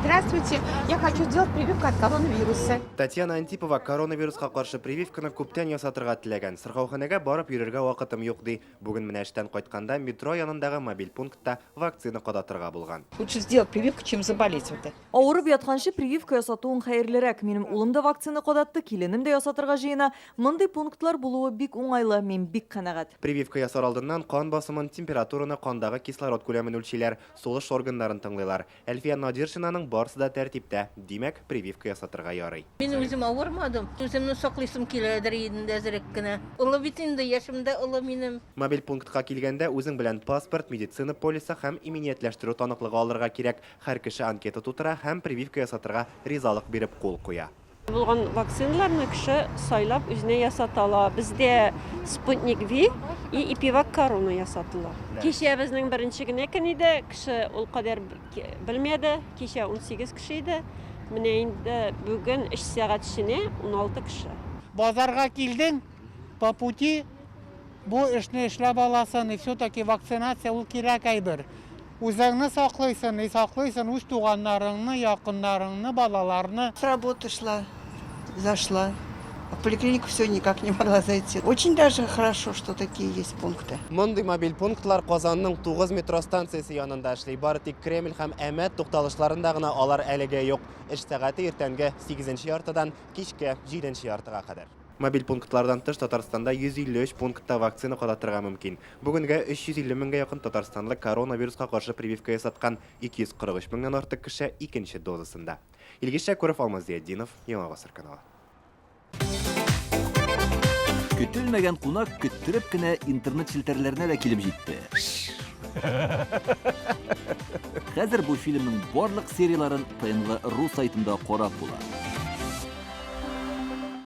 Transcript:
Здравствуйте, я хочу сделать прививку от коронавируса. Татьяна Антипова коронавирусқа қаршы прививканы көптен ясатырға тілеген. Сырғауханаға барып йөрергә вакытым юк ди. Бүген менә эштән кайтканда метро янындагы мобиль пунктта вакцина кадатырга булган. Лучше сделать прививку, чем заболеть. Ауырып ятқанчы прививка ясатуың хәерлерәк. Минем улым да вакцина кадатты, киленем дә ясатырга җыена. Мондый пунктлар булуы бик уңайлы, мин бик канәгать. Прививка ясар алдыннан кан басымын, температураны, кандагы кислород күләмен үлчиләр, сулыш органнарын тыңлыйлар. Әлфия Надиршинаның барысы да тәртиптә. Димәк, прививка ясатырга ярый. Мин үзем авырмадым. Үземне саклыйсым киләдер инде әзрәк кенә. Улы бит инде яшемдә улы минем. Мобиль пунктка килгәндә үзең белән паспорт, медицина полисы һәм иминиятләштерү таныклыгы алырга кирәк. Һәр кеше анкета тутыра һәм прививка ясатырга ризалык биреп кул куя. Булган вакциналарны кеше сайлап үзенә ясатала. Бездә Спутник V и Ипивак Корона ясатыла. Кичә безнең беренче генә көн иде, кеше ул кадәр белмәде. Кичә 18 кеше иде. Менә инде бүген 3 сәгать эченә 16 кеше. Базарга килдең, по пути бу эшне эшләп аласың, и все-таки вакцинация ул кирәк әйбер. Үзеңне саклыйсың, үз туганнарыңны, якыннарыңны, балаларны. С работы шла, зашла. А в поликлинику все никак не могла зайти. Очень даже хорошо, что такие есть пункты. Мондый мобиль пунктлар Казанның 9 метро станциясе янында эшли. Бары тик Кремль һәм Әмәт тукталышларында гына алар әлегә юк. Эш сәгате иртәнге 8 яртыдан кичке 7 яртыга кадәр. Мобиль пунктлардан тыш Татарстанда 153 пунктта вакцина кадатырга мөмкин. Бүгенгә 350 меңгә якын татарстанлык коронавируска каршы прививка ясаткан 243 меңнән артык кеше икенче дозасында. Илгиз Шәкүров, Алмазиятдинов, Яңа Гасыр каналы. Көтелмәгән кунак көттүреп кенә интернет челтәрләренә дә килеп җитте. Хәзер бу фильмның барлык серияларын ТНВ.ру сайтында карап була.